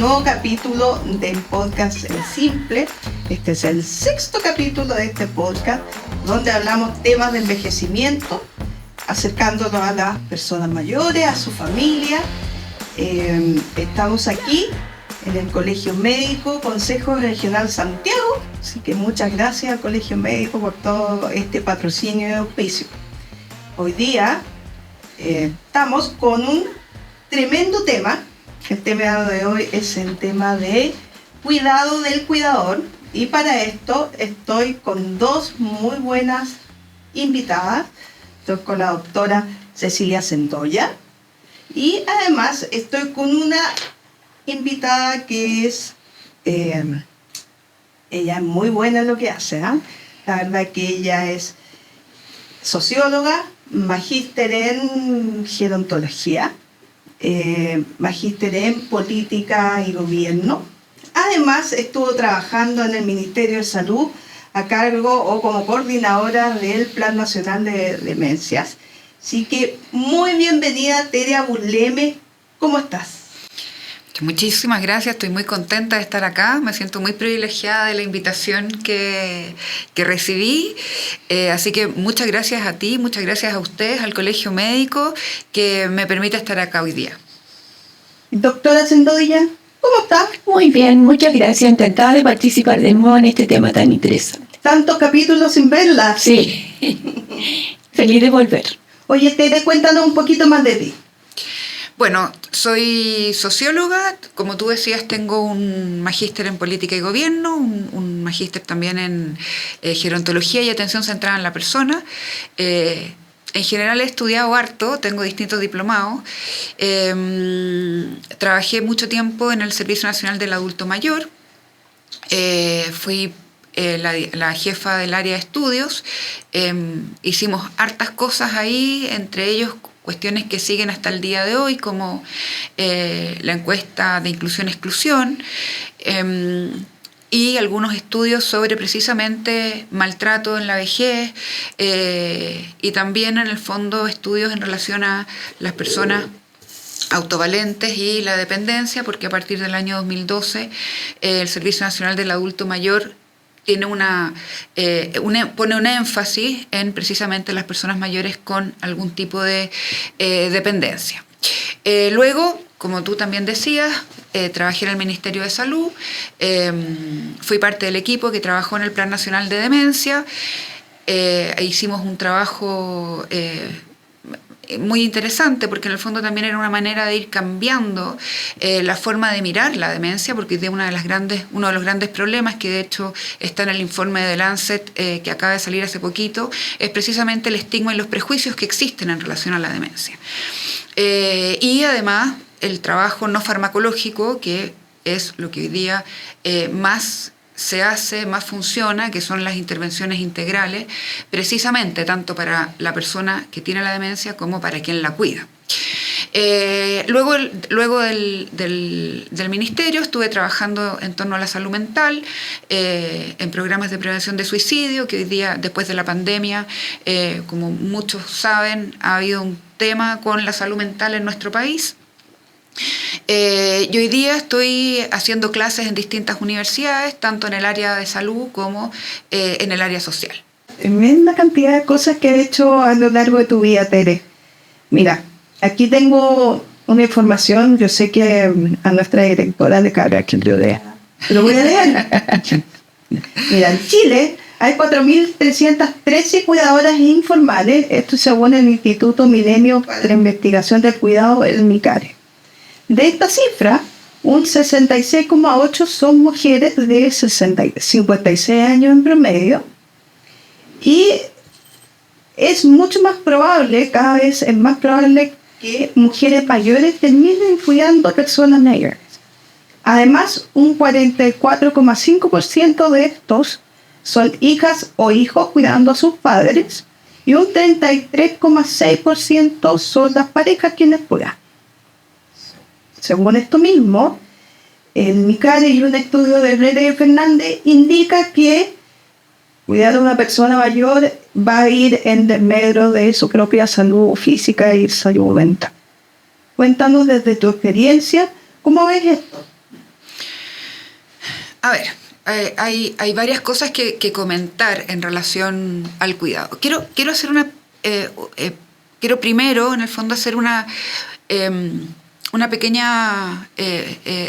un nuevo capítulo del podcast El Simple. Este es el 6º capítulo de este podcast, donde hablamos temas de envejecimiento, acercándonos a las personas mayores, a su familia. Estamos aquí en el Colegio Médico Consejo Regional Santiago, así que muchas gracias al Colegio Médico por todo este patrocinio y auspicio. Hoy día estamos con un tremendo tema. El tema de hoy es el tema de cuidado del cuidador, y para esto estoy con dos muy buenas invitadas. Estoy con la doctora Cecilia Centolla y además estoy con una invitada que es ella es muy buena en lo que hace, ¿eh? La verdad que ella es socióloga, magíster en gerontología, magíster en política y gobierno. Además estuvo trabajando en el Ministerio de Salud a cargo o como coordinadora del Plan Nacional de Demencias. Así que muy bienvenida, Terea Burleme. ¿Cómo estás? Muchísimas gracias, estoy muy contenta de estar acá, me siento muy privilegiada de la invitación que recibí, así que muchas gracias a ti, muchas gracias a ustedes, al Colegio Médico, que me permite estar acá hoy día. Doctora Centolla, ¿cómo estás? Muy bien, muchas gracias, encantada de participar de nuevo en este tema tan interesante. Tantos capítulos sin verla. Sí, feliz de volver. Oye, Tere, cuéntanos un poquito más de ti. Bueno, soy socióloga, como tú decías, tengo un magíster en política y gobierno, un magíster también en gerontología y atención centrada en la persona. En general he estudiado harto, tengo distintos diplomados. Trabajé mucho tiempo en el Servicio Nacional del Adulto Mayor. Fui la jefa del área de estudios. Hicimos hartas cosas ahí, entre ellos cuestiones que siguen hasta el día de hoy, como la encuesta de inclusión-exclusión, y algunos estudios sobre precisamente maltrato en la vejez, y también en el fondo estudios en relación a las personas autovalentes y la dependencia, porque a partir del año 2012 el Servicio Nacional del Adulto Mayor tiene pone un énfasis en precisamente las personas mayores con algún tipo de dependencia. Luego, como tú también decías, trabajé en el Ministerio de Salud, fui parte del equipo que trabajó en el Plan Nacional de Demencia, hicimos un trabajo muy interesante, porque en el fondo también era una manera de ir cambiando la forma de mirar la demencia, porque es uno de los grandes problemas que de hecho está en el informe de Lancet que acaba de salir hace poquito, es precisamente el estigma y los prejuicios que existen en relación a la demencia. Y además el trabajo no farmacológico, que es lo que hoy día más se hace, más funciona, que son las intervenciones integrales, precisamente tanto para la persona que tiene la demencia como para quien la cuida. Luego del ministerio estuve trabajando en torno a la salud mental, en programas de prevención de suicidio, que hoy día, después de la pandemia, como muchos saben, ha habido un tema con la salud mental en nuestro país. Y hoy día estoy haciendo clases en distintas universidades, tanto en el área de salud como en el área social. Tremenda cantidad de cosas que he hecho a lo largo de tu vida, Tere. Mira, aquí tengo una información, yo sé que a nuestra directora de carga que lo lea, pero voy a leer. Mira, en Chile hay 4.313 cuidadoras informales, esto según el Instituto Milenio para la Investigación del Cuidado, el MICARE. De esta cifra, un 66,8% son mujeres de 56 años en promedio, y es mucho más probable, cada vez es más probable que mujeres mayores terminen cuidando a personas mayores. Además, un 44,5% de estos son hijas o hijos cuidando a sus padres, y un 33,6% son las parejas quienes cuidan. Según esto mismo, el MICARE y un estudio de Reyes Fernández indica que cuidar a una persona mayor va a ir en desmedro de su propia salud física y salud mental. Cuéntanos desde tu experiencia, ¿cómo ves esto? A ver, hay varias cosas que comentar en relación al cuidado. Quiero hacer quiero primero, en el fondo, hacer una pequeña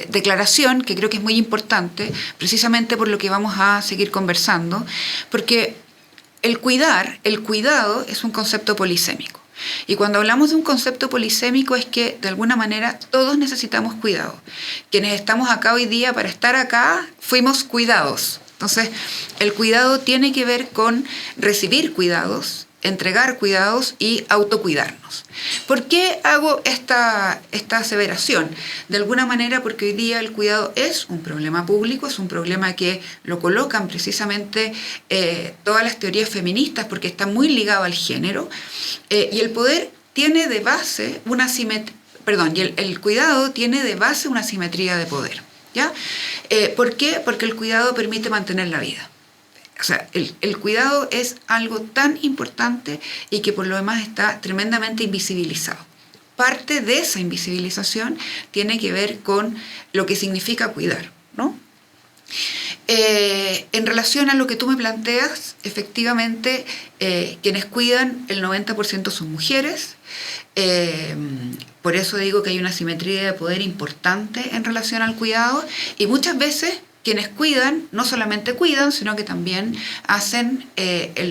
declaración que creo que es muy importante, precisamente por lo que vamos a seguir conversando, porque el cuidado es un concepto polisémico. Y cuando hablamos de un concepto polisémico es que, de alguna manera, todos necesitamos cuidado. Quienes estamos acá hoy día, para estar acá, fuimos cuidados. Entonces, el cuidado tiene que ver con recibir cuidados, entregar cuidados y autocuidarnos. ¿Por qué hago esta aseveración? De alguna manera porque hoy día el cuidado es un problema público, es un problema que lo colocan precisamente todas las teorías feministas porque está muy ligado al género, y el poder tiene de base una el cuidado tiene de base una simetría de poder, ¿ya? ¿Por qué? Porque el cuidado permite mantener la vida. O sea, el cuidado es algo tan importante y que por lo demás está tremendamente invisibilizado. Parte de esa invisibilización tiene que ver con lo que significa cuidar, ¿no? En relación a lo que tú me planteas, efectivamente, quienes cuidan, el 90% son mujeres. Por eso digo que hay una simetría de poder importante en relación al cuidado, y muchas veces quienes cuidan no solamente cuidan, sino que también hacen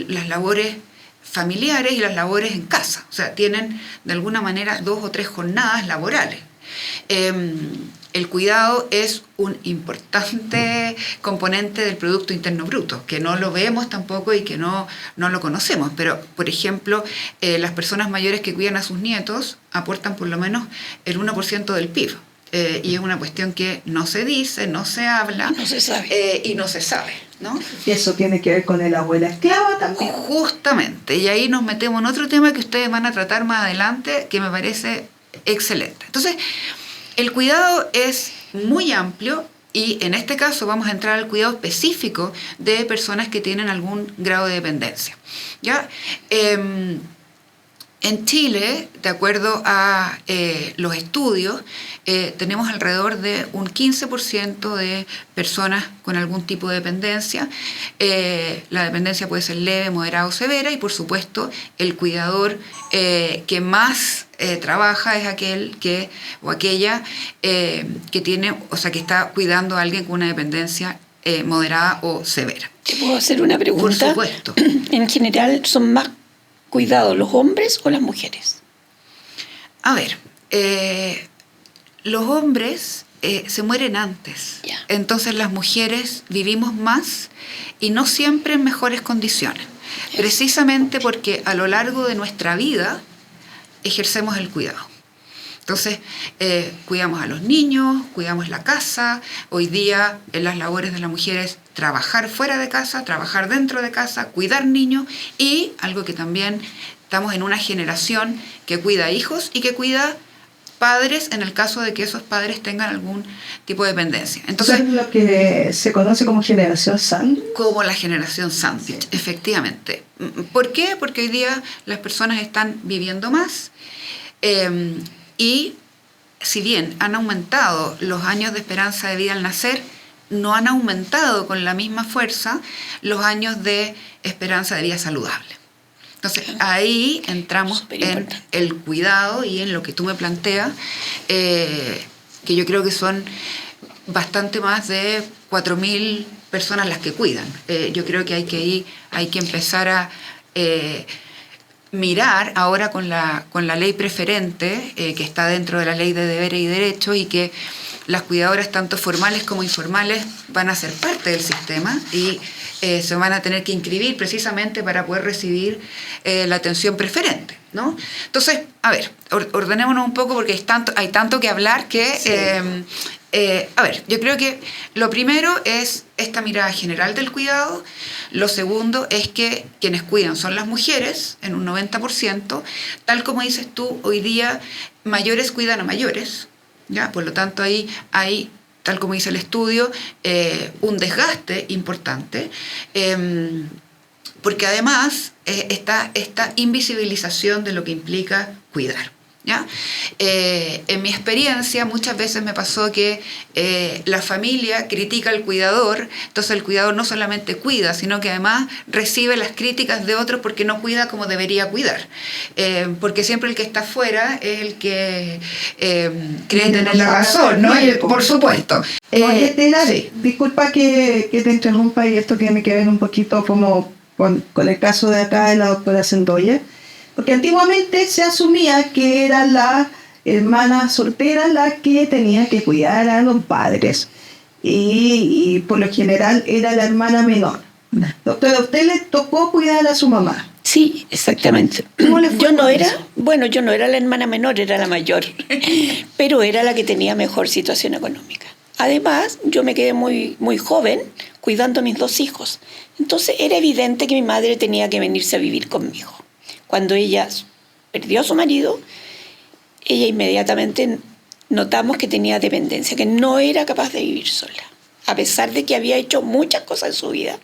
las labores familiares y las labores en casa. O sea, tienen de alguna manera 2 o 3 jornadas laborales. El cuidado es un importante componente del Producto Interno Bruto, que no lo vemos tampoco y que no lo conocemos. Pero, por ejemplo, las personas mayores que cuidan a sus nietos aportan por lo menos el 1% del PIB. Y es una cuestión que no se dice, no se habla, no se sabe. Y no se sabe, ¿no? Y eso tiene que ver con el abuela esclava también. Justamente, y ahí nos metemos en otro tema que ustedes van a tratar más adelante, que me parece excelente. Entonces, el cuidado es muy amplio y en este caso vamos a entrar al cuidado específico de personas que tienen algún grado de dependencia, ¿ya? En Chile, de acuerdo a los estudios, tenemos alrededor de un 15% de personas con algún tipo de dependencia. La dependencia puede ser leve, moderada o severa, y por supuesto el cuidador que más trabaja es aquel o aquella que tiene, o sea, que está cuidando a alguien con una dependencia moderada o severa. ¿Te puedo hacer una pregunta? Por supuesto. En general, ¿son más cuidados los hombres o las mujeres? A ver, los hombres se mueren antes. Ya. Entonces las mujeres vivimos más y no siempre en mejores condiciones. Precisamente porque a lo largo de nuestra vida ejercemos el cuidado. Entonces, cuidamos a los niños, cuidamos la casa. Hoy día, en las labores de las mujeres, trabajar fuera de casa, trabajar dentro de casa, cuidar niños, y algo que también estamos en una generación que cuida hijos y que cuida padres en el caso de que esos padres tengan algún tipo de dependencia. Entonces, ¿eso es lo que se conoce como generación sándwich? Como la generación sándwich, efectivamente. ¿Por qué? Porque hoy día las personas están viviendo más, y si bien han aumentado los años de esperanza de vida al nacer, no han aumentado con la misma fuerza los años de esperanza de vida saludable. Entonces, ahí entramos en el cuidado y en lo que tú me planteas, que yo creo que son bastante más de 4.000 personas las que cuidan. Yo creo que hay que empezar a mirar ahora con la ley preferente, que está dentro de la ley de deberes y derechos, y que las cuidadoras, tanto formales como informales, van a ser parte del sistema y se van a tener que inscribir precisamente para poder recibir la atención preferente, ¿no? Entonces, a ver, ordenémonos un poco porque hay tanto que hablar que... Sí. A ver, yo creo que lo primero es esta mirada general del cuidado. Lo segundo es que quienes cuidan son las mujeres, en un 90%. Tal como dices tú, hoy día mayores cuidan a mayores, ¿ya? Por lo tanto, ahí hay, tal como dice el estudio, un desgaste importante, porque además está esta invisibilización de lo que implica cuidar, ¿ya? En mi experiencia muchas veces me pasó que la familia critica al cuidador, entonces el cuidador no solamente cuida, sino que además recibe las críticas de otros porque no cuida como debería cuidar, porque siempre el que está afuera es el que cree tener la razón, ¿no? Por supuesto. Oye, Estela, Sí. disculpa que te interrumpa y esto que me quede un poquito como con el caso de acá de la doctora Sendoya, porque antiguamente se asumía que era la hermana soltera la que tenía que cuidar a los padres y por lo general era la hermana menor. Doctora, ¿a usted le tocó cuidar a su mamá? Sí, exactamente. ¿Cómo le fue Yo no con era, eso? bueno, yo no era la hermana menor, era la mayor, pero era la que tenía mejor situación económica. Además, yo me quedé muy, muy joven cuidando a mis 2 hijos. Entonces era evidente que mi madre tenía que venirse a vivir conmigo. Cuando ella perdió a su marido, ella inmediatamente notamos que tenía dependencia, que no era capaz de vivir sola. A pesar de que había hecho muchas cosas en su vida,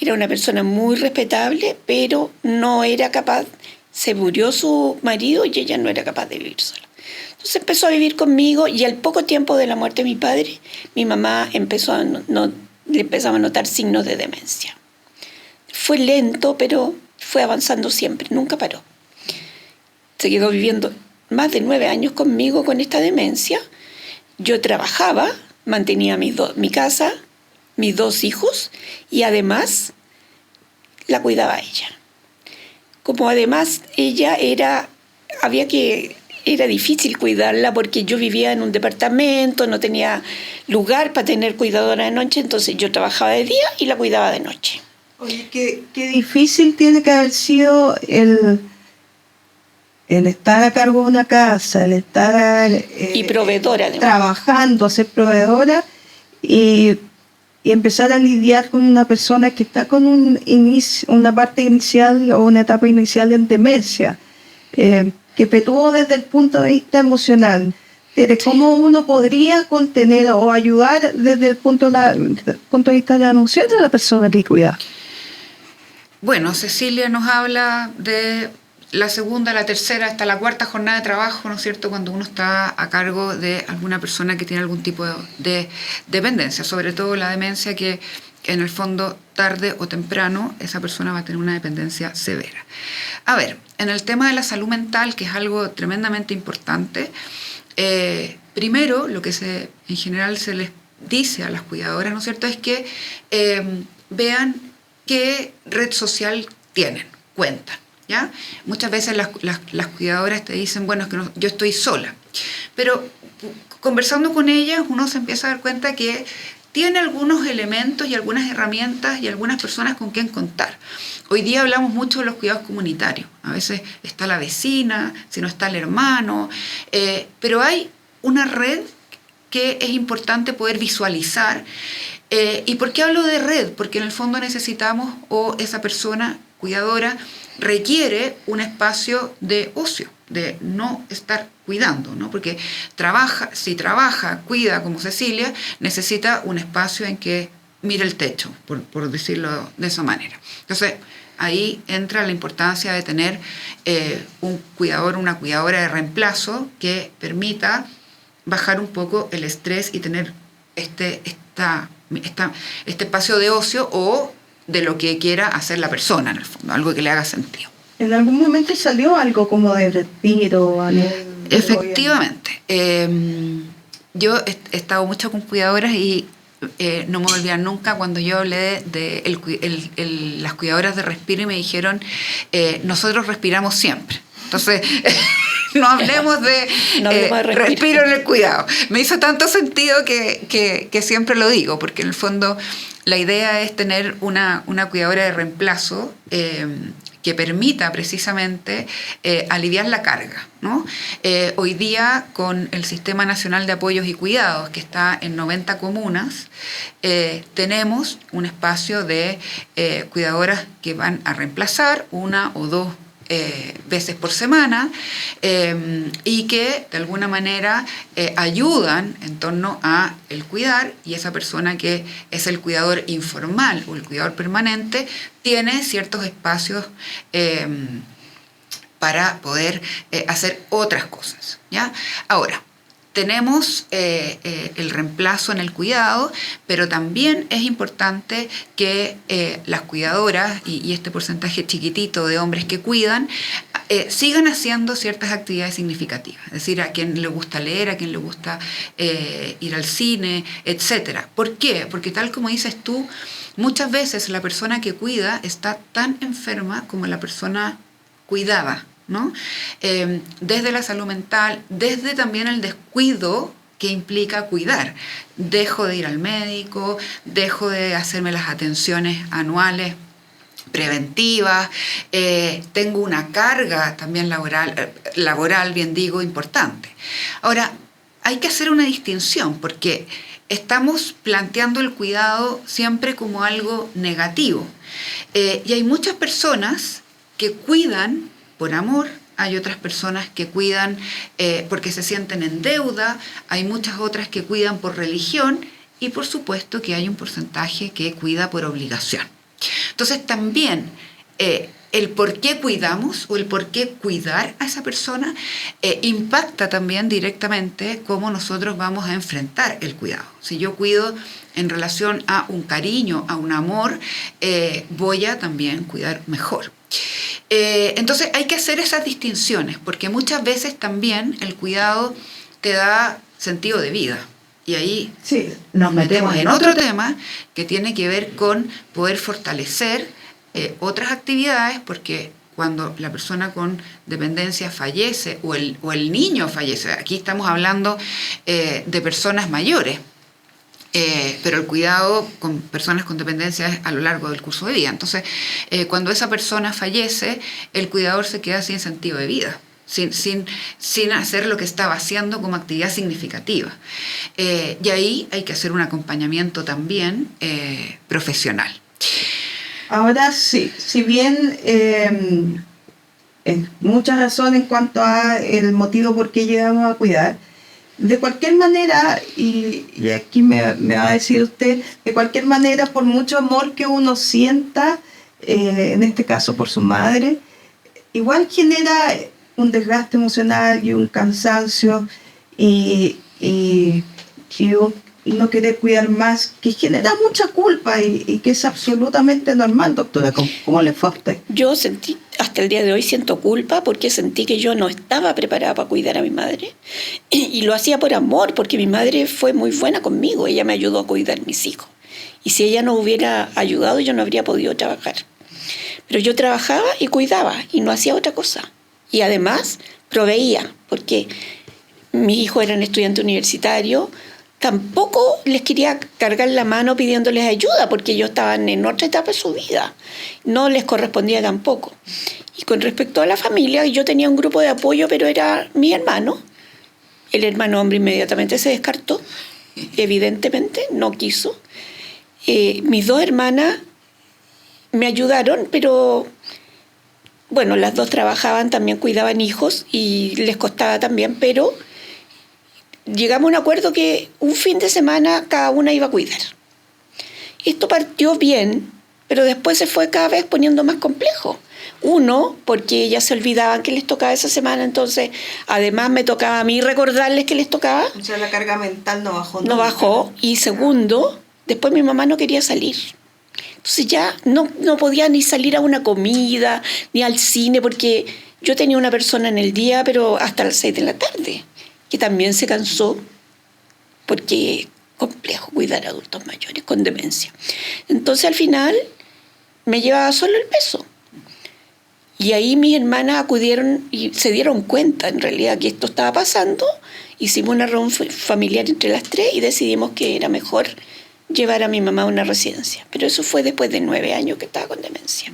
era una persona muy respetable, pero no era capaz, se murió su marido y ella no era capaz de vivir sola. Entonces empezó a vivir conmigo y al poco tiempo de la muerte de mi padre, mi mamá empezó le empezaba a notar signos de demencia. Fue lento, pero fue avanzando siempre, nunca paró. Se quedó viviendo más de 9 años conmigo con esta demencia. Yo trabajaba, mantenía mi casa, mis 2 hijos y además la cuidaba a ella. Como además ella era difícil cuidarla porque yo vivía en un departamento, no tenía lugar para tener cuidadora de noche, entonces yo trabajaba de día y la cuidaba de noche. Oye, qué difícil tiene que haber sido el estar a cargo de una casa, el estar Y proveedora además. trabajando, ser proveedora y empezar a lidiar con una persona que está con una parte inicial o una etapa inicial en demencia, que petuó desde el punto de vista emocional. ¿Cómo uno podría contener o ayudar desde el punto de vista de la emoción de la persona que cuida? Bueno, Cecilia nos habla de la segunda, la tercera, hasta la cuarta jornada de trabajo, ¿no es cierto?, cuando uno está a cargo de alguna persona que tiene algún tipo de dependencia, sobre todo la demencia que en el fondo tarde o temprano esa persona va a tener una dependencia severa. A ver, en el tema de la salud mental, que es algo tremendamente importante, primero lo que en general se les dice a las cuidadoras, ¿no es cierto?, es que vean qué red social tienen, cuentan, ¿ya? Muchas veces las cuidadoras te dicen, bueno, es que yo estoy sola, pero conversando con ellas uno se empieza a dar cuenta que tiene algunos elementos y algunas herramientas y algunas personas con quien contar. Hoy día hablamos mucho de los cuidados comunitarios, a veces está la vecina, si no está el hermano, pero hay una red que es importante poder visualizar. ¿Y por qué hablo de red? Porque en el fondo necesitamos, o esa persona cuidadora requiere un espacio de ocio, de no estar cuidando, ¿no? Porque si trabaja, cuida como Cecilia, necesita un espacio en que mire el techo, por decirlo de esa manera. Entonces, ahí entra la importancia de tener un cuidador, una cuidadora de reemplazo que permita bajar un poco el estrés y tener este espacio de ocio o de lo que quiera hacer la persona, en el fondo, algo que le haga sentido. ¿En algún momento salió algo como de respiro? Efectivamente. Yo he estado mucho con cuidadoras y no me voy a olvidar nunca cuando yo hablé de las cuidadoras de respiro y me dijeron, nosotros respiramos siempre. Entonces, no hablemos de respiro en el cuidado. Me hizo tanto sentido que siempre lo digo, porque en el fondo la idea es tener una cuidadora de reemplazo que permita precisamente aliviar la carga, ¿no? Hoy día, con el Sistema Nacional de Apoyos y Cuidados, que está en 90 comunas, tenemos un espacio de cuidadoras que van a reemplazar 1 o 2 veces por semana y que de alguna manera ayudan en torno a el cuidar, y esa persona que es el cuidador informal o el cuidador permanente tiene ciertos espacios para poder hacer otras cosas, ¿ya? Ahora, tenemos el reemplazo en el cuidado, pero también es importante que las cuidadoras y este porcentaje chiquitito de hombres que cuidan sigan haciendo ciertas actividades significativas. Es decir, a quien le gusta leer, a quien le gusta ir al cine, etc. ¿Por qué? Porque tal como dices tú, muchas veces la persona que cuida está tan enferma como la persona cuidada, ¿no? Desde la salud mental, desde también el descuido que implica cuidar. Dejo de ir al médico, dejo de hacerme las atenciones anuales preventivas, tengo una carga también laboral, bien digo, importante. Ahora, hay que hacer una distinción porque estamos planteando el cuidado siempre como algo negativo. Y hay muchas personas que cuidan por amor, hay otras personas que cuidan porque se sienten en deuda, hay muchas otras que cuidan por religión y por supuesto que hay un porcentaje que cuida por obligación. Entonces también el por qué cuidamos o el por qué cuidar a esa persona impacta también directamente cómo nosotros vamos a enfrentar el cuidado. Si yo cuido en relación a un cariño, a un amor, voy a también cuidar mejor. Entonces hay que hacer esas distinciones porque muchas veces también el cuidado te da sentido de vida. Y ahí sí, nos metemos en otro tema que tiene que ver con poder fortalecer otras actividades, porque cuando la persona con dependencia fallece o el niño fallece, aquí estamos hablando de personas mayores, pero el cuidado con personas con dependencia es a lo largo del curso de vida. Entonces, cuando esa persona fallece, el cuidador se queda sin sentido de vida. Sin hacer lo que estaba haciendo como actividad significativa. Y ahí hay que hacer un acompañamiento también profesional. Ahora sí, si bien muchas razones en cuanto a el motivo por qué llegamos a cuidar, de cualquier manera, y aquí me va a decir usted, de cualquier manera, por mucho amor que uno sienta, en este caso por su madre, igual genera un desgaste emocional y un cansancio y no querer cuidar más, que genera mucha culpa y que es absolutamente normal, doctora. ¿Cómo le fue a usted? Yo sentí, hasta el día de hoy siento culpa porque sentí que yo no estaba preparada para cuidar a mi madre y lo hacía por amor, porque mi madre fue muy buena conmigo, ella me ayudó a cuidar a mis hijos y si ella no hubiera ayudado yo no habría podido trabajar. Pero yo trabajaba y cuidaba y no hacía otra cosa. Y además proveía, porque mis hijos eran estudiantes universitarios, tampoco les quería cargar la mano pidiéndoles ayuda, porque ellos estaban en otra etapa de su vida. No les correspondía tampoco. Y con respecto a la familia, yo tenía un grupo de apoyo, pero era mi hermano. El hermano hombre inmediatamente se descartó, evidentemente, no quiso. Mis dos hermanas me ayudaron, pero bueno, las dos trabajaban, también cuidaban hijos y les costaba también, pero llegamos a un acuerdo que un fin de semana cada una iba a cuidar. Esto partió bien, pero después se fue cada vez poniendo más complejo. Uno, porque ellas se olvidaban que les tocaba esa semana, entonces además me tocaba a mí recordarles que les tocaba. O sea, la carga mental no bajó. No bajó. Y segundo, después mi mamá no quería salir. Entonces ya no podía ni salir a una comida, ni al cine, porque yo tenía una persona en el día, pero hasta las 6 de la tarde, que también se cansó, porque es complejo cuidar a adultos mayores con demencia. Entonces al final me llevaba solo el peso. Y ahí mis hermanas acudieron y se dieron cuenta en realidad que esto estaba pasando. Hicimos una reunión familiar entre las tres y decidimos que era mejor llevar a mi mamá a una residencia. Pero eso fue después de 9 años que estaba con demencia.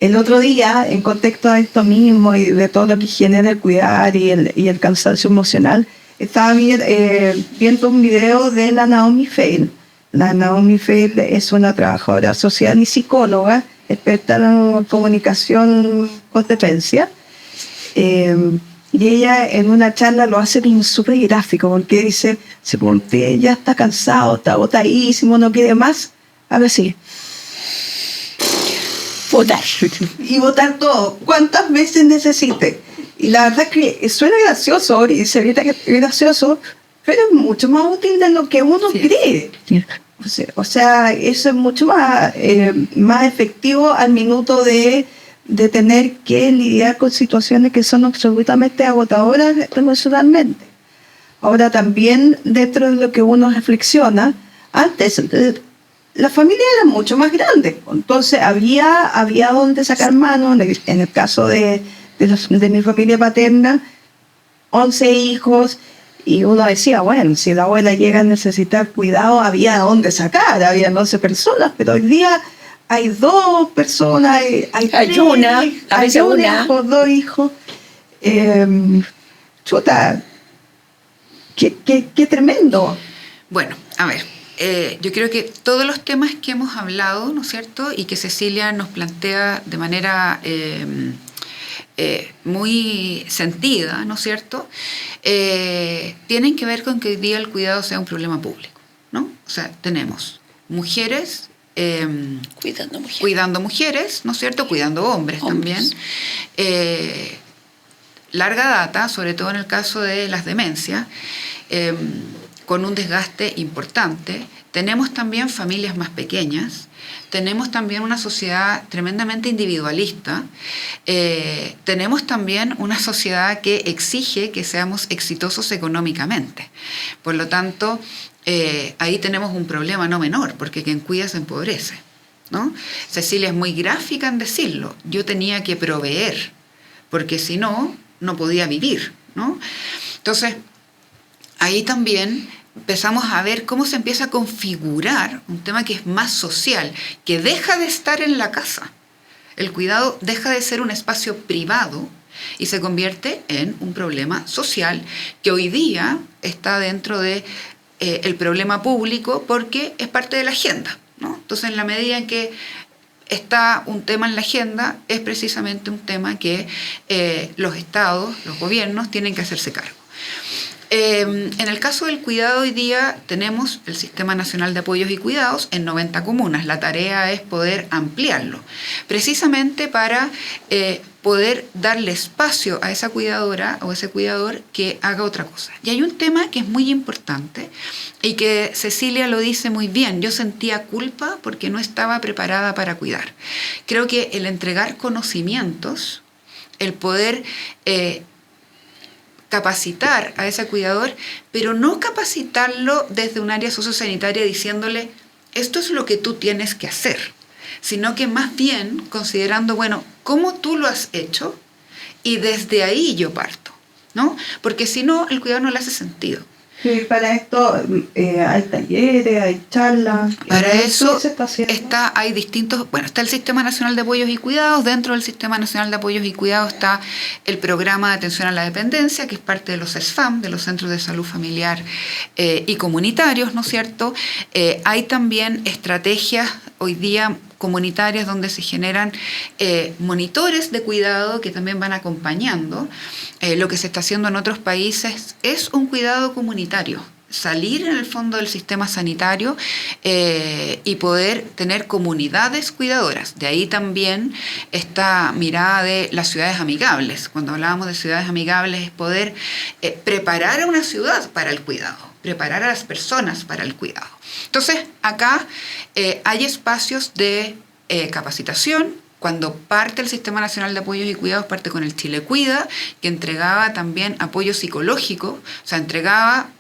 El otro día, en contexto de esto mismo y de todo lo que genera el cuidar y el cansancio emocional, estaba viendo un video de la Naomi Feil. La Naomi Feil es una trabajadora social y psicóloga, experta en comunicación con demencia. Y ella en una charla lo hace súper gráfico, porque dice, si usted ya está cansado, está agotadísimo, no quiere más, a ver si. Votar. Y votar todo, cuantas veces necesite. Y la verdad es que suena gracioso y se ve gracioso, pero es mucho más útil de lo que uno cree. O sea, eso es mucho más, más efectivo al minuto de tener que lidiar con situaciones que son absolutamente agotadoras emocionalmente. Ahora también, dentro de lo que uno reflexiona, antes la familia era mucho más grande, entonces había donde sacar mano. En el caso de mi familia paterna, 11 hijos, y uno decía, bueno, si la abuela llega a necesitar cuidado, había donde sacar, había 11 personas, pero hoy día hay 2 personas, hay 3, una, a veces un una. hijo, 2 hijos. Chuta, qué tremendo. Bueno, a ver, yo creo que todos los temas que hemos hablado, ¿no es cierto?, y que Cecilia nos plantea de manera muy sentida, ¿no es cierto?, tienen que ver con que hoy día el cuidado sea un problema público, ¿no? O sea, tenemos mujeres cuidando mujeres, ¿no es cierto?, cuidando hombres. También. Larga data, sobre todo en el caso de las demencias, con un desgaste importante. Tenemos también familias más pequeñas, tenemos también una sociedad tremendamente individualista, tenemos también una sociedad que exige que seamos exitosos económicamente. Por lo tanto, ahí tenemos un problema no menor, porque quien cuida se empobrece, ¿no? Cecilia es muy gráfica en decirlo. Yo tenía que proveer, porque si no, no podía vivir, ¿no? Entonces, ahí también empezamos a ver cómo se empieza a configurar un tema que es más social, que deja de estar en la casa. El cuidado deja de ser un espacio privado y se convierte en un problema social que hoy día está dentro de el problema público porque es parte de la agenda, ¿no? Entonces, en la medida en que está un tema en la agenda, es precisamente un tema que los estados, los gobiernos, tienen que hacerse cargo. En el caso del cuidado hoy día tenemos el Sistema Nacional de Apoyos y Cuidados en 90 comunas. La tarea es poder ampliarlo, precisamente para poder darle espacio a esa cuidadora o ese cuidador que haga otra cosa. Y hay un tema que es muy importante y que Cecilia lo dice muy bien. Yo sentía culpa porque no estaba preparada para cuidar. Creo que el entregar conocimientos, el poder capacitar a ese cuidador, pero no capacitarlo desde un área sociosanitaria diciéndole esto es lo que tú tienes que hacer, sino que más bien considerando, bueno, cómo tú lo has hecho y desde ahí yo parto, ¿no? Porque si no, el cuidado no le hace sentido. Sí, para esto hay talleres, hay charlas. Para eso se está haciendo? hay distintos, bueno, está el Sistema Nacional de Apoyos y Cuidados. Dentro del Sistema Nacional de Apoyos y Cuidados está el Programa de Atención a la Dependencia, que es parte de los CESFAM, de los Centros de Salud Familiar y Comunitarios, ¿no es cierto? Hay también estrategias hoy día comunitarias donde se generan monitores de cuidado que también van acompañando. Lo que se está haciendo en otros países es un cuidado comunitario, salir en el fondo del sistema sanitario y poder tener comunidades cuidadoras. De ahí también esta mirada de las ciudades amigables. Cuando hablábamos de ciudades amigables es poder preparar a una ciudad para el cuidado, preparar a las personas para el cuidado. Entonces, acá hay espacios de capacitación. Cuando parte el Sistema Nacional de Apoyos y Cuidados, parte con el Chile Cuida, que entregaba también apoyo psicológico, o sea, entregaba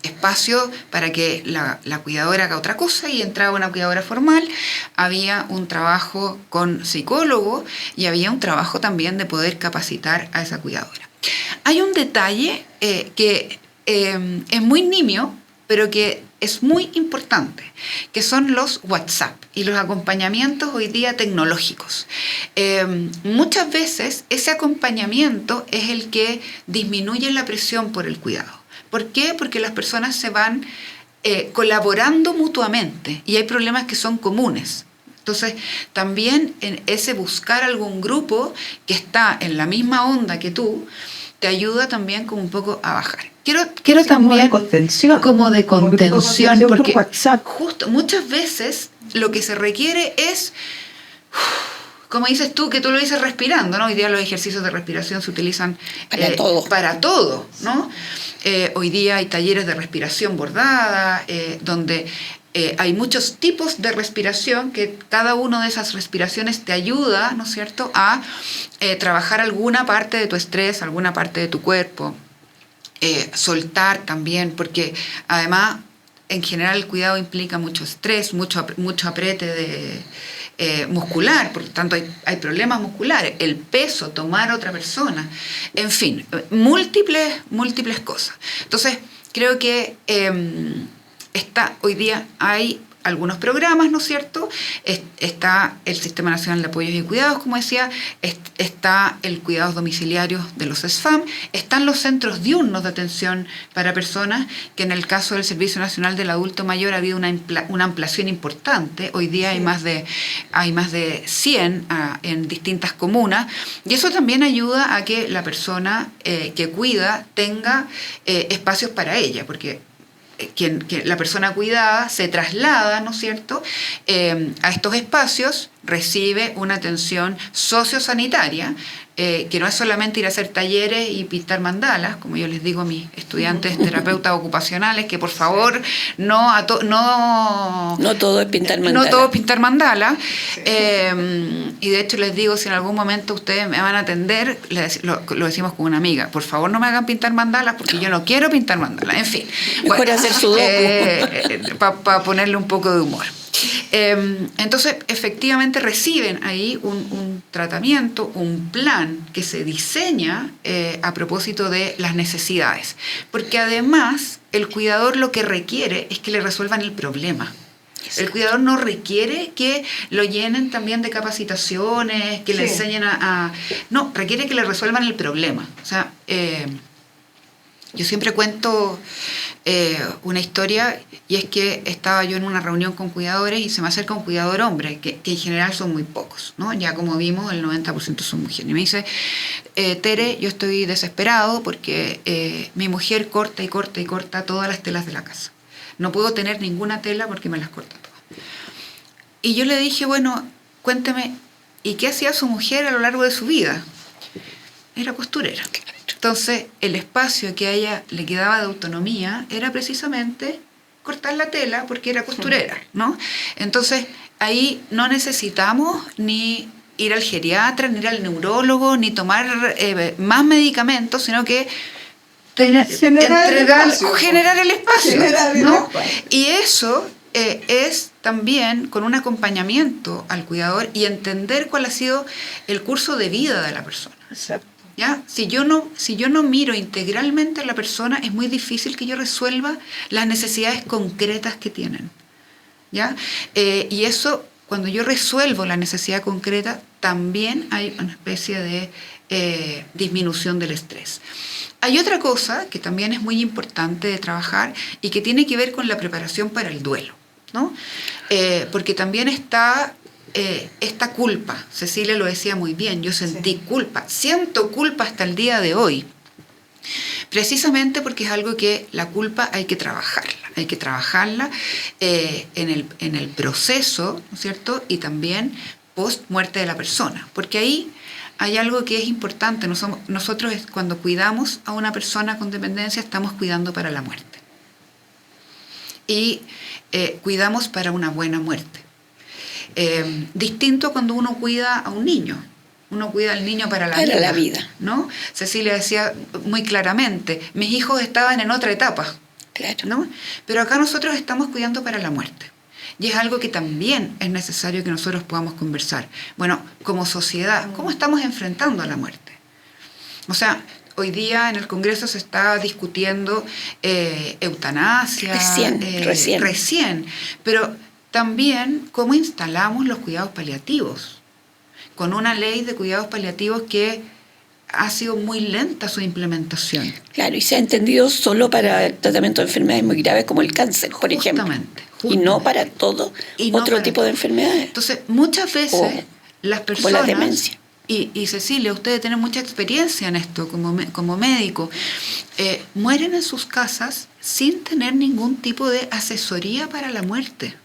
espacio para que la cuidadora haga otra cosa y entraba una cuidadora formal. Había un trabajo con psicólogo y había un trabajo también de poder capacitar a esa cuidadora. Hay un detalle que es muy nimio, pero que es muy importante, que son los WhatsApp y los acompañamientos hoy día tecnológicos. Muchas veces ese acompañamiento es el que disminuye la presión por el cuidado. ¿Por qué? Porque las personas se van colaborando mutuamente y hay problemas que son comunes. Entonces, también en ese buscar algún grupo que está en la misma onda que tú, te ayuda también como un poco a bajar. Quiero también como de contención, porque justo muchas veces lo que se requiere es como dices tú, que tú lo dices respirando, ¿no? Hoy día los ejercicios de respiración se utilizan para todo, ¿no? Hoy día hay talleres de respiración bordada, donde hay muchos tipos de respiración, que cada una de esas respiraciones te ayuda, ¿no es cierto?, a trabajar alguna parte de tu estrés, alguna parte de tu cuerpo, soltar también, porque además, en general, el cuidado implica mucho estrés, mucho aprete muscular, por lo tanto hay problemas musculares, el peso, tomar a otra persona, en fin, múltiples cosas. Entonces, creo que hoy día hay algunos programas, ¿no es cierto? Está el Sistema Nacional de Apoyos y Cuidados, como decía, está el cuidados domiciliarios de los SFAM, están los centros diurnos de atención para personas, que en el caso del Servicio Nacional del Adulto Mayor ha habido una ampliación importante. Hoy día hay más de 100 en distintas comunas, y eso también ayuda a que la persona que cuida tenga espacios para ella, porque que la persona cuidada se traslada, ¿no es cierto?, a estos espacios, recibe una atención sociosanitaria, que no es solamente ir a hacer talleres y pintar mandalas, como yo les digo a mis estudiantes terapeutas ocupacionales, que por favor no todo es pintar mandalas. No todo es pintar mandalas. Y de hecho les digo, si en algún momento ustedes me van a atender, lo decimos con una amiga, por favor no me hagan pintar mandalas, porque yo no quiero pintar mandalas. En fin. Mejor hacer sudoku. Para ponerle un poco de humor. Entonces, efectivamente reciben ahí un tratamiento, un plan que se diseña a propósito de las necesidades. Porque además, el cuidador lo que requiere es que le resuelvan el problema. El cuidador no requiere que lo llenen también de capacitaciones, que le enseñen No, requiere que le resuelvan el problema. O sea, yo siempre cuento una historia, y es que estaba yo en una reunión con cuidadores y se me acerca un cuidador hombre, que en general son muy pocos, ¿no? Ya como vimos, el 90% son mujeres. Y me dice, Tere, yo estoy desesperado porque mi mujer corta y corta y corta todas las telas de la casa. No puedo tener ninguna tela porque me las corta todas. Y yo le dije, bueno, cuénteme, ¿y qué hacía su mujer a lo largo de su vida? Era costurera. Entonces, el espacio que a ella le quedaba de autonomía era precisamente cortar la tela, porque era costurera, ¿no? Entonces, ahí no necesitamos ni ir al geriatra, ni ir al neurólogo, ni tomar más medicamentos, sino que generar el espacio, ¿no? Y eso es también con un acompañamiento al cuidador y entender cuál ha sido el curso de vida de la persona. Exacto. ¿Ya? Si yo no miro integralmente a la persona, es muy difícil que yo resuelva las necesidades concretas que tienen. ¿Ya? Y eso, cuando yo resuelvo la necesidad concreta, también hay una especie de disminución del estrés. Hay otra cosa que también es muy importante de trabajar y que tiene que ver con la preparación para el duelo, ¿no? Porque también está esta culpa. Cecilia lo decía muy bien, yo sentí culpa, siento culpa hasta el día de hoy, precisamente porque es algo que la culpa hay que trabajarla en el proceso, ¿no es cierto?, y también post muerte de la persona, porque ahí hay algo que es importante. Nosotros cuando cuidamos a una persona con dependencia estamos cuidando para la muerte, y cuidamos para una buena muerte. Distinto cuando uno cuida a un niño. Uno cuida al niño para la vida, ¿no? Cecilia decía muy claramente, mis hijos estaban en otra etapa, claro, ¿no? Pero acá nosotros estamos cuidando para la muerte. Y es algo que también es necesario que nosotros podamos conversar. Bueno, como sociedad, ¿cómo estamos enfrentando a la muerte? O sea, hoy día en el Congreso se está discutiendo eutanasia. Recién. Pero también cómo instalamos los cuidados paliativos, con una ley de cuidados paliativos que ha sido muy lenta su implementación. Claro, y se ha entendido solo para el tratamiento de enfermedades muy graves como el cáncer, por ejemplo. Y no para todo otro tipo de enfermedades. Entonces, muchas veces las personas... O la demencia. Y Cecilia, ustedes tienen mucha experiencia en esto como médico, mueren en sus casas sin tener ningún tipo de asesoría para la muerte.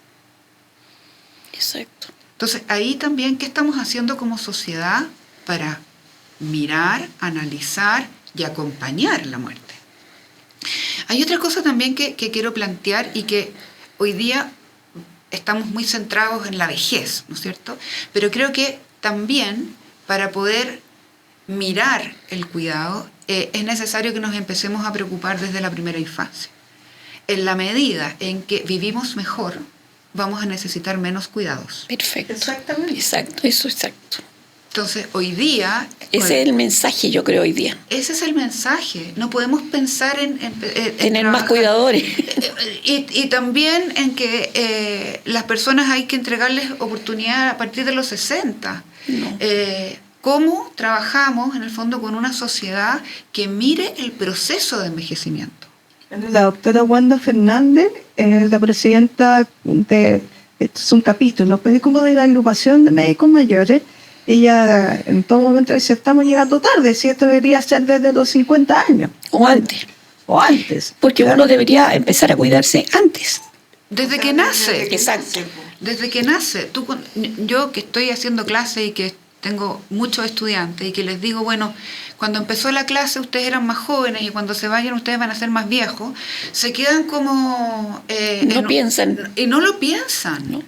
Exacto. Entonces, ahí también, ¿qué estamos haciendo como sociedad para mirar, analizar y acompañar la muerte? Hay otra cosa también que quiero plantear y que hoy día estamos muy centrados en la vejez, ¿no es cierto? Pero creo que también para poder mirar el cuidado es necesario que nos empecemos a preocupar desde la primera infancia. En la medida en que vivimos mejor, vamos a necesitar menos cuidados. Perfecto. Exactamente. Exacto, eso exacto. Entonces, hoy día... Ese es el mensaje, yo creo, hoy día. Ese es el mensaje. No podemos pensar en Tener más cuidadores. Y también en que las personas hay que entregarles oportunidad a partir de los 60. No. ¿Cómo trabajamos, en el fondo, con una sociedad que mire el proceso de envejecimiento? La doctora Wanda Fernández, la presidenta de, esto es un capítulo, pero como de la agrupación de médicos mayores, ella en todo momento dice, estamos llegando tarde, si esto debería ser desde los 50 años. O antes. O antes. Porque uno debería empezar a cuidarse antes. Desde que nace. Exacto. Desde que nace. Yo que estoy haciendo clase y que tengo muchos estudiantes y que les digo, bueno, cuando empezó la clase ustedes eran más jóvenes y cuando se vayan ustedes van a ser más viejos, se quedan como... no piensan. Y no lo piensan. No.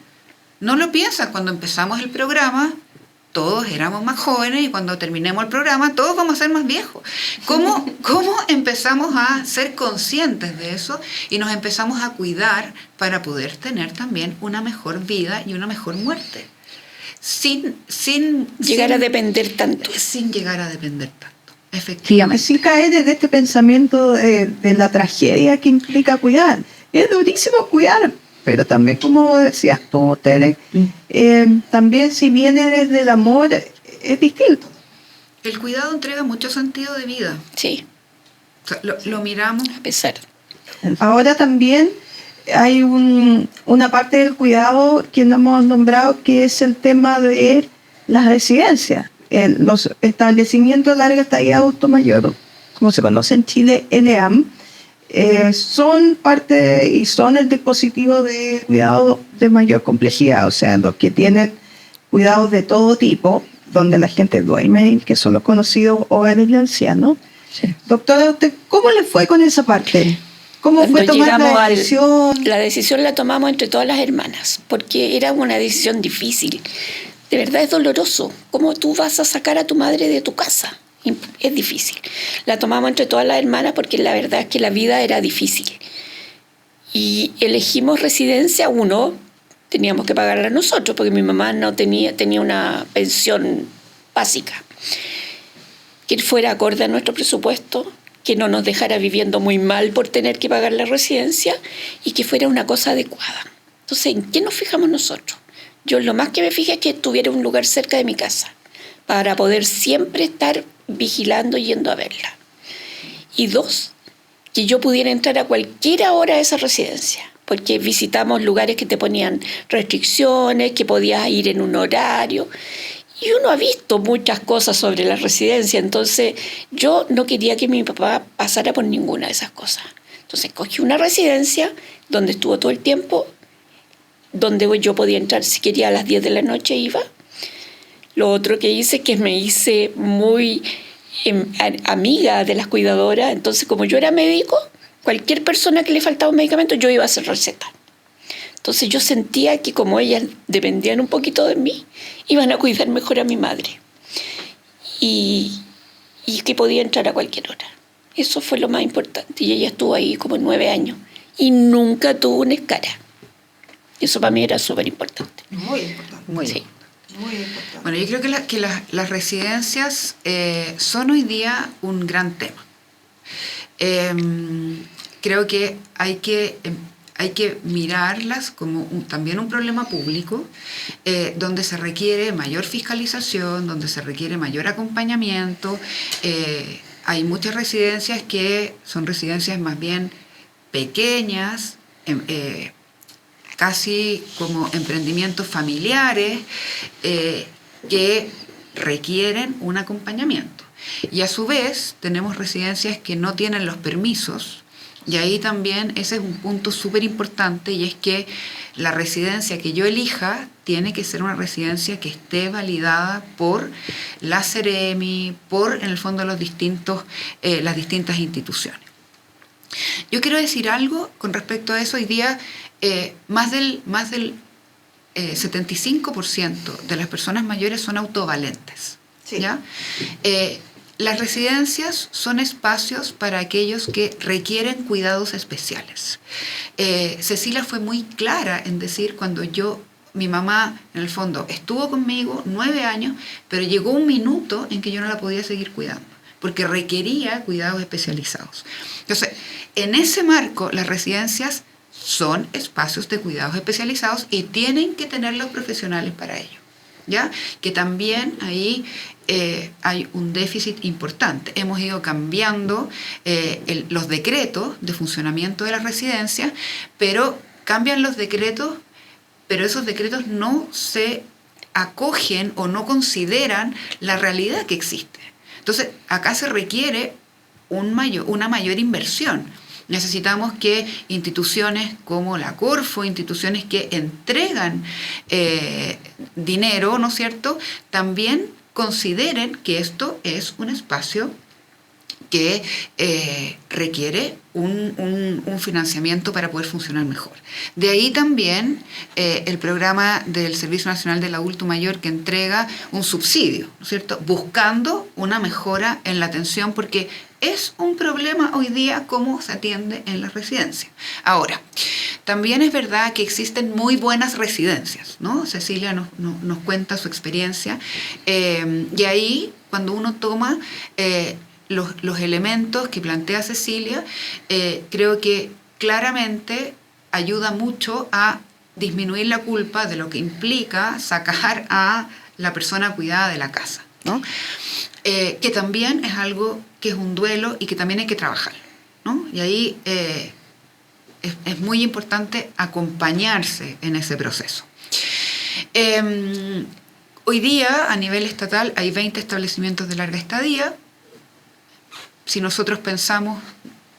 No lo piensan. Cuando empezamos el programa, todos éramos más jóvenes y cuando terminemos el programa, todos vamos a ser más viejos. ¿Cómo empezamos a ser conscientes de eso y nos empezamos a cuidar para poder tener también una mejor vida y una mejor muerte? Sin llegar a depender tanto. Sin llegar a depender tanto, efectivamente. Sin caer en este pensamiento de la tragedia que implica cuidar. Es durísimo cuidar, pero también, como decías tú, Tere, también si viene desde el amor, es distinto. El cuidado entrega mucho sentido de vida. Sí. O sea, lo miramos. A pesar. Ahora también hay una parte del cuidado que no hemos nombrado, que es el tema de las residencias. Los establecimientos de larga estadía adulto mayor, como se conoce en Chile, ELEAM, son parte y son el dispositivo de cuidado de mayor complejidad, o sea, los que tienen cuidados de todo tipo, donde la gente duerme, que son los conocidos hogares de ancianos. Sí. Doctora, ¿usted cómo le fue con esa parte? ¿Cómo fue tomar la decisión? La decisión la tomamos entre todas las hermanas, porque era una decisión difícil. De verdad es doloroso. ¿Cómo tú vas a sacar a tu madre de tu casa? Es difícil. La tomamos entre todas las hermanas porque la verdad es que la vida era difícil. Y elegimos residencia. Uno, teníamos que pagarla nosotros porque mi mamá no tenía una pensión básica. Que fuera acorde a nuestro presupuesto, que no nos dejara viviendo muy mal por tener que pagar la residencia y que fuera una cosa adecuada. Entonces, ¿en qué nos fijamos nosotros? Yo lo más que me fijé es que tuviera un lugar cerca de mi casa para poder siempre estar vigilando y yendo a verla. Y dos, que yo pudiera entrar a cualquier hora a esa residencia, porque visitamos lugares que te ponían restricciones, que podías ir en un horario. Y uno ha visto muchas cosas sobre la residencia, entonces yo no quería que mi papá pasara por ninguna de esas cosas. Entonces cogí una residencia donde estuvo todo el tiempo, donde yo podía entrar si quería a las 10 de la noche, iba. Lo otro que hice es que me hice muy amiga de las cuidadoras, entonces como yo era médico, cualquier persona que le faltaba un medicamento yo iba a hacer receta. Entonces yo sentía que como ellas dependían un poquito de mí, iban a cuidar mejor a mi madre. Y que podía entrar a cualquier hora. Eso fue lo más importante. Y ella estuvo ahí como 9 años. Y nunca tuvo una escara. Eso para mí era súper importante. Muy importante. Muy sí. Muy importante. Bueno, yo creo que las residencias son hoy día un gran tema. Creo que hay que mirarlas como también un problema público, donde se requiere mayor fiscalización, donde se requiere mayor acompañamiento. Hay muchas residencias que son residencias más bien pequeñas, casi como emprendimientos familiares, que requieren un acompañamiento. Y a su vez tenemos residencias que no tienen los permisos Y ahí también ese es un punto súper importante, y es que la residencia que yo elija tiene que ser una residencia que esté validada por la Ceremi, por, en el fondo, las distintas instituciones. Yo quiero decir algo con respecto a eso. Hoy día más del 75% de las personas mayores son autovalentes. Sí. ¿Ya? Las residencias son espacios para aquellos que requieren cuidados especiales. Cecilia fue muy clara en decir, cuando mi mamá, en el fondo, estuvo conmigo 9 años, pero llegó un minuto en que yo no la podía seguir cuidando, porque requería cuidados especializados. Entonces, en ese marco, las residencias son espacios de cuidados especializados y tienen que tener los profesionales para ello. ¿Ya? Que también ahí hay un déficit importante. Hemos ido cambiando los decretos de funcionamiento de las residencias, pero cambian los decretos, pero esos decretos no se acogen o no consideran la realidad que existe. Entonces, acá se requiere una mayor inversión. Necesitamos que instituciones como la Corfo, instituciones que entregan dinero, ¿no es cierto?, también consideren que esto es un espacio que requiere un financiamiento para poder funcionar mejor. De ahí también el programa del Servicio Nacional del Adulto Mayor, que entrega un subsidio, ¿no es cierto?, buscando una mejora en la atención, porque es un problema hoy día cómo se atiende en las residencias. Ahora, también es verdad que existen muy buenas residencias, ¿no? Cecilia nos cuenta su experiencia, y ahí, cuando uno toma los elementos que plantea Cecilia, creo que claramente ayuda mucho a disminuir la culpa de lo que implica sacar a la persona cuidada de la casa, ¿no? Que también es algo que es un duelo y que también hay que trabajar, ¿no? Y ahí es muy importante acompañarse en ese proceso. Hoy día, a nivel estatal, hay 20 establecimientos de larga estadía. Si nosotros pensamos,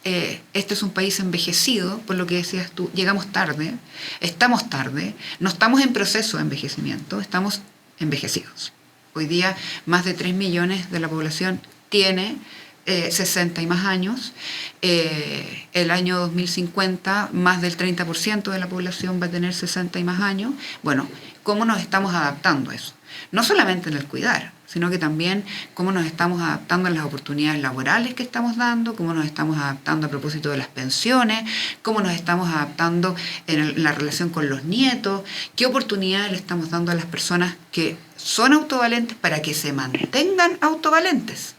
este es un país envejecido, por lo que decías tú, llegamos tarde, estamos tarde, no estamos en proceso de envejecimiento, estamos envejecidos. Hoy día más de 3 millones de la población tiene 60 y más años. El año 2050 más del 30% de la población va a tener 60 y más años. Bueno, ¿cómo nos estamos adaptando a eso? No solamente en el cuidar, sino que también cómo nos estamos adaptando a las oportunidades laborales que estamos dando, cómo nos estamos adaptando a propósito de las pensiones, cómo nos estamos adaptando en la relación con los nietos, qué oportunidades le estamos dando a las personas que son autovalentes para que se mantengan autovalentes,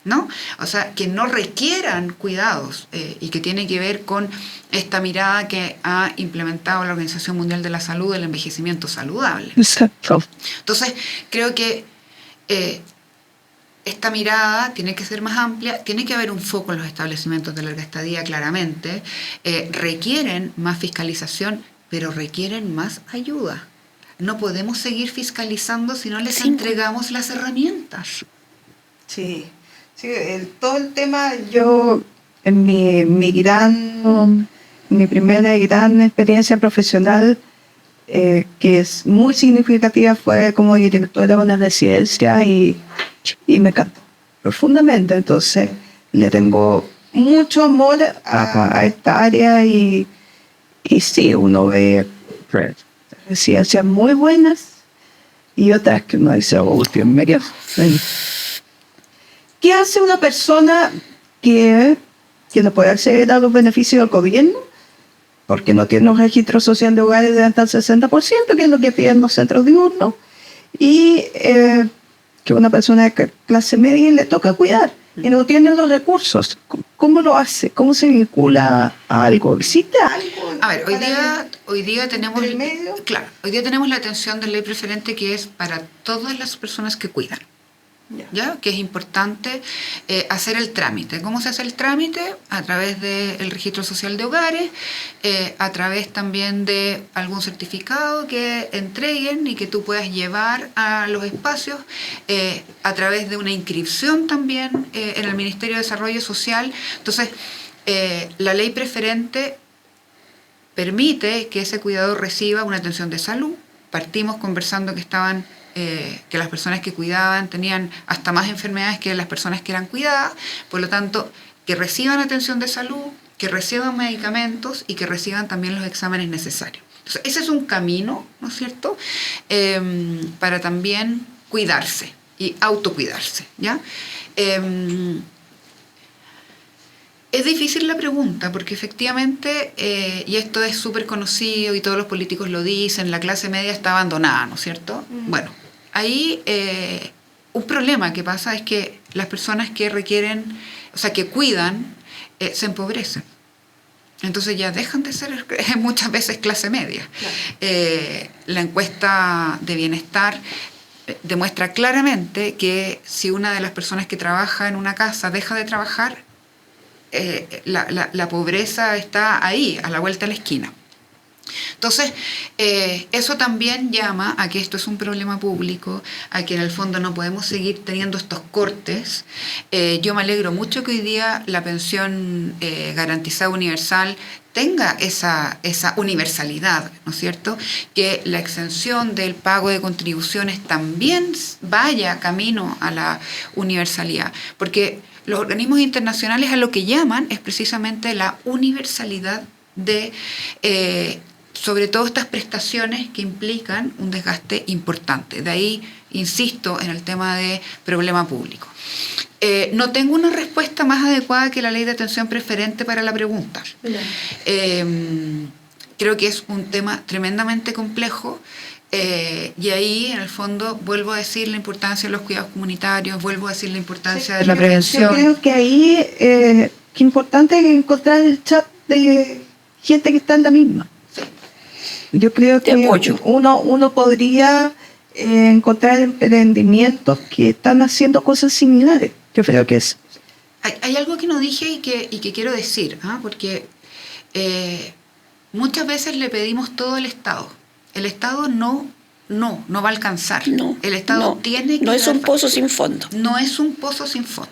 ¿no? O sea, que no requieran cuidados, y que tiene que ver con esta mirada que ha implementado la Organización Mundial de la Salud del envejecimiento saludable. Exacto. Entonces, creo que esta mirada tiene que ser más amplia, tiene que haber un foco en los establecimientos de larga estadía, claramente. Requieren más fiscalización, pero requieren más ayuda. No podemos seguir fiscalizando si no les entregamos las herramientas. Sí, todo el tema, yo en mi primera gran experiencia profesional, que es muy significativa, fue como directora de una residencia y me encantó profundamente. Entonces le tengo mucho amor a esta área y sí, uno ve residencias muy buenas y otras que uno dice, oh, Dios mío. ¿Qué hace una persona que no puede acceder a los beneficios del gobierno porque no tiene un registro social de hogares de hasta el 60%, que es lo que piden los centros diurnos, y que una persona de clase media le toca cuidar y no tiene los recursos? ¿Cómo lo hace? ¿Cómo se vincula a algo? ¿Existe algo? A ver, hoy día tenemos la atención de ley preferente, que es para todas las personas que cuidan. ¿Ya? Que es importante hacer el trámite. ¿Cómo se hace el trámite? A través del registro social de hogares, a través también de algún certificado que entreguen y que tú puedas llevar a los espacios, a través de una inscripción también en el Ministerio de Desarrollo Social. Entonces, la ley preferente permite que ese cuidador reciba una atención de salud. Partimos conversando que las personas que cuidaban tenían hasta más enfermedades que las personas que eran cuidadas, por lo tanto, que reciban atención de salud, que reciban medicamentos y que reciban también los exámenes necesarios. Entonces, ese es un camino, ¿no es cierto?, para también cuidarse y autocuidarse, ¿ya? Es difícil la pregunta, porque efectivamente, y esto es súper conocido y todos los políticos lo dicen, la clase media está abandonada, ¿no es cierto? Bueno, ahí un problema que pasa es que las personas que requieren, o sea, que cuidan, se empobrecen. Entonces ya dejan de ser muchas veces clase media. Claro. La encuesta de bienestar demuestra claramente que si una de las personas que trabaja en una casa deja de trabajar, la pobreza está ahí, a la vuelta de la esquina. Entonces, eso también llama a que esto es un problema público, a que en el fondo no podemos seguir teniendo estos cortes. Yo me alegro mucho que hoy día la pensión garantizada universal tenga esa universalidad, ¿no es cierto? Que la exención del pago de contribuciones también vaya camino a la universalidad, porque los organismos internacionales a lo que llaman es precisamente la universalidad de sobre todo estas prestaciones que implican un desgaste importante. De ahí, insisto, en el tema de problema público. No tengo una respuesta más adecuada que la ley de atención preferente para la pregunta. Creo que es un tema tremendamente complejo. Y ahí, en el fondo, vuelvo a decir la importancia de los cuidados comunitarios, vuelvo a decir la importancia de la prevención. Yo creo que ahí es importante encontrar el chat de gente que está en la misma. Yo creo que uno podría encontrar emprendimientos que están haciendo cosas similares. Yo creo que es. Hay algo que no dije y que quiero decir, porque muchas veces le pedimos todo al Estado. El Estado no va a alcanzar. El Estado tiene que... No es un pozo sin fondo. No es un pozo sin fondo.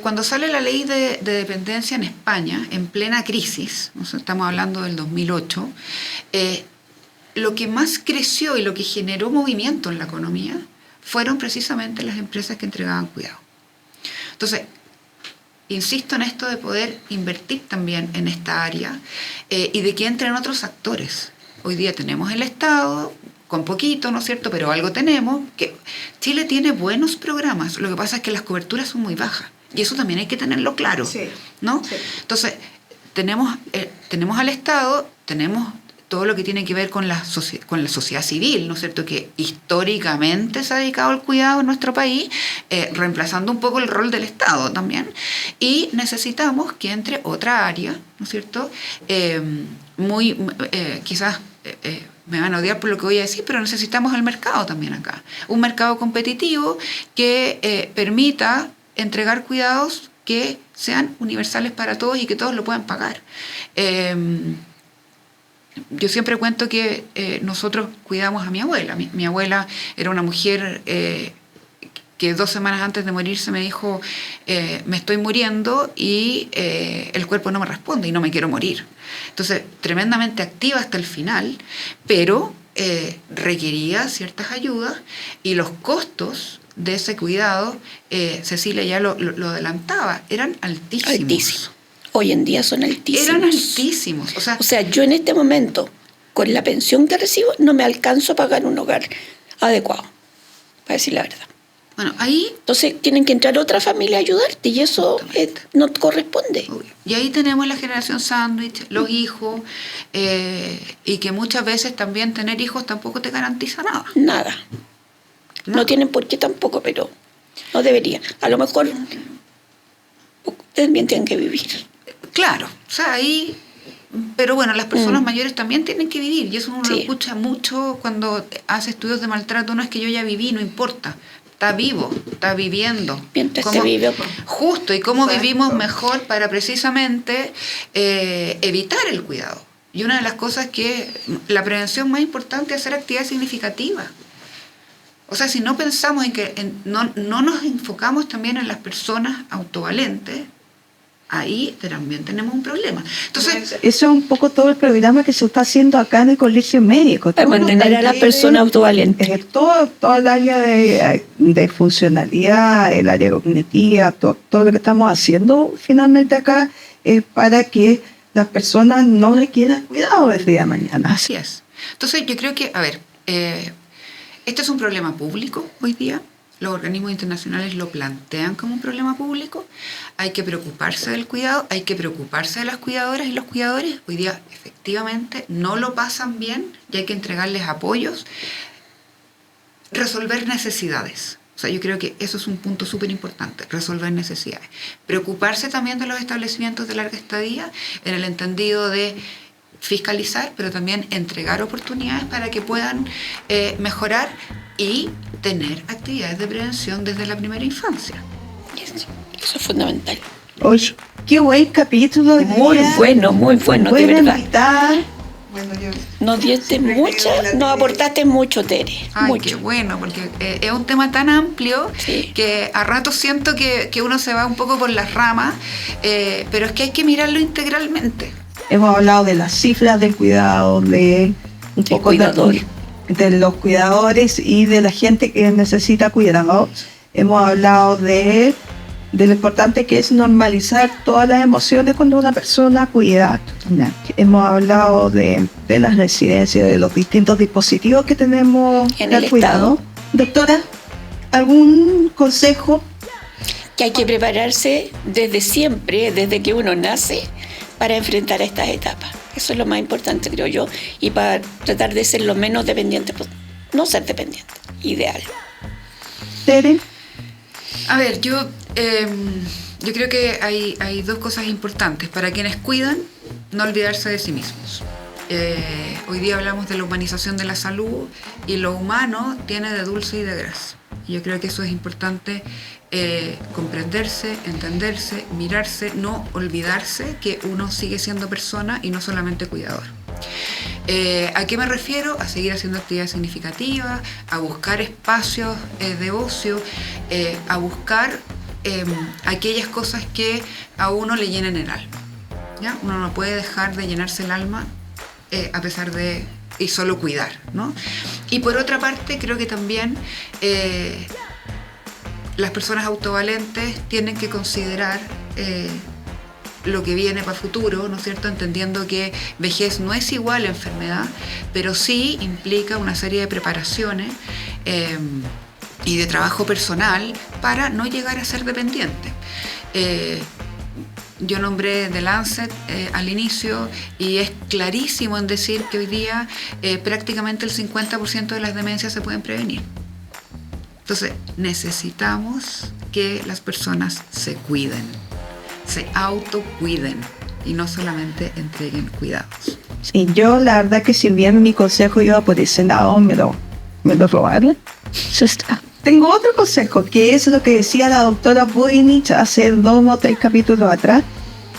Cuando sale la ley de dependencia en España, en plena crisis, estamos hablando del 2008, lo que más creció y lo que generó movimiento en la economía fueron precisamente las empresas que entregaban cuidado. Entonces, insisto en esto de poder invertir también en esta área y de que entren otros actores. Hoy día tenemos el Estado, con poquito, ¿no es cierto?, pero algo tenemos. Que Chile tiene buenos programas, lo que pasa es que las coberturas son muy bajas, y eso también hay que tenerlo claro, ¿no? Sí. Entonces, tenemos al Estado, tenemos todo lo que tiene que ver con la sociedad civil, ¿no es cierto?, que históricamente se ha dedicado al cuidado en nuestro país, reemplazando un poco el rol del Estado también, y necesitamos que entre otra área, ¿no es cierto?, quizás me van a odiar por lo que voy a decir, pero necesitamos el mercado también acá. Un mercado competitivo que permita entregar cuidados que sean universales para todos y que todos lo puedan pagar. Yo siempre cuento que nosotros cuidamos a mi abuela. Mi abuela era una mujer que 2 semanas antes de morirse me dijo, me estoy muriendo y el cuerpo no me responde y no me quiero morir. Entonces, tremendamente activa hasta el final, pero requería ciertas ayudas y los costos de ese cuidado, Cecilia ya lo adelantaba, eran altísimos. Altísimos. Hoy en día son altísimos. Eran altísimos. O sea, yo en este momento, con la pensión que recibo, no me alcanzo a pagar un hogar adecuado, para decir la verdad. Bueno, ahí... Entonces tienen que entrar otra familia a ayudarte y eso no corresponde. Y ahí tenemos la generación sándwich, los hijos, y que muchas veces también tener hijos tampoco te garantiza nada. Nada. No tienen por qué tampoco, pero no deberían. A lo mejor también tienen que vivir. Claro, o sea, ahí... Pero bueno, las personas mayores también tienen que vivir, y eso uno lo escucha mucho cuando hace estudios de maltrato. No es que yo ya viví, no importa. Está vivo, está viviendo. Mientras se vive. Justo, y cómo vivimos mejor para precisamente evitar el cuidado. Y una de las cosas que la prevención más importante es hacer actividad significativa. O sea, si no pensamos en que no nos enfocamos también en las personas autovalentes, ahí también tenemos un problema. Entonces, eso es un poco todo el programa que se está haciendo acá en el colegio médico. Para mantener a las personas autovalientes. Todo el área de funcionalidad, el área cognitiva, todo lo que estamos haciendo finalmente acá es para que las personas no requieran cuidado el día de mañana. Así es. Entonces yo creo que, este es un problema público hoy día. Los organismos internacionales lo plantean como un problema público. Hay que preocuparse del cuidado, hay que preocuparse de las cuidadoras y los cuidadores. Hoy día, efectivamente, no lo pasan bien y hay que entregarles apoyos. Resolver necesidades. O sea, yo creo que eso es un punto súper importante, resolver necesidades. Preocuparse también de los establecimientos de larga estadía, en el entendido de fiscalizar, pero también entregar oportunidades para que puedan mejorar y tener actividades de prevención desde la primera infancia. Eso es fundamental. Oye, qué buen capítulo. Muy bueno, de verdad. Invitar. Nos aportaste mucho, Tere. Ay, mucho. qué bueno, porque es un tema tan amplio que a ratos siento que uno se va un poco por las ramas, pero es que hay que mirarlo integralmente. Hemos hablado de las cifras del cuidado, de un poco de los cuidadores y de la gente que necesita cuidado. Hemos hablado de lo importante que es normalizar todas las emociones cuando una persona cuida. Hemos hablado de las residencias, de los distintos dispositivos que tenemos en el cuidado. Doctora, ¿algún consejo? Que hay que prepararse desde siempre, desde que uno nace, para enfrentar estas etapas. Eso es lo más importante, creo yo, y para tratar de ser lo menos dependiente, no ser dependiente, ideal. Tere. A ver, yo creo que hay dos cosas importantes. Para quienes cuidan, no olvidarse de sí mismos. Hoy día hablamos de la humanización de la salud y lo humano tiene de dulce y de grasa. Yo creo que eso es importante, comprenderse, entenderse, mirarse, no olvidarse que uno sigue siendo persona y no solamente cuidador. ¿A qué me refiero? A seguir haciendo actividades significativas, a buscar espacios de ocio, a buscar aquellas cosas que a uno le llenen el alma. ¿Ya? Uno no puede dejar de llenarse el alma a pesar de y solo cuidar, ¿no? Y por otra parte, creo que también las personas autovalentes tienen que considerar lo que viene para el futuro, ¿no es cierto? Entendiendo que vejez no es igual a enfermedad, pero sí implica una serie de preparaciones y de trabajo personal para no llegar a ser dependiente. Yo nombré The Lancet al inicio y es clarísimo en decir que hoy día prácticamente el 50% de las demencias se pueden prevenir. Entonces necesitamos que las personas se cuiden, se autocuiden y no solamente entreguen cuidados. Sí, yo la verdad que si bien mi consejo iba por ese lado, me lo robaron. Tengo otro consejo, que es lo que decía la doctora Voynich hace 2 o 3 capítulos atrás,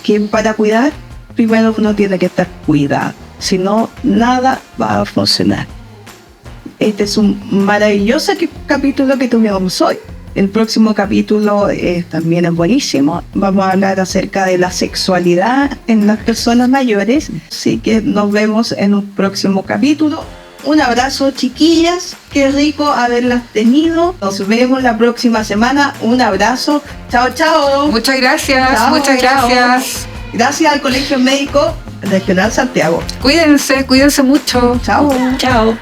que para cuidar, primero uno tiene que estar cuidado, si no, nada va a funcionar. Este es un maravilloso capítulo que tuvimos hoy. El próximo capítulo también es buenísimo. Vamos a hablar acerca de la sexualidad en las personas mayores, así que nos vemos en un próximo capítulo. Un abrazo, chiquillas, qué rico haberlas tenido. Nos vemos la próxima semana. Un abrazo. Chao, chao. Muchas gracias, chao, muchas gracias. Chao. Gracias al Colegio Médico Regional Santiago. Cuídense mucho. Chao. Chao.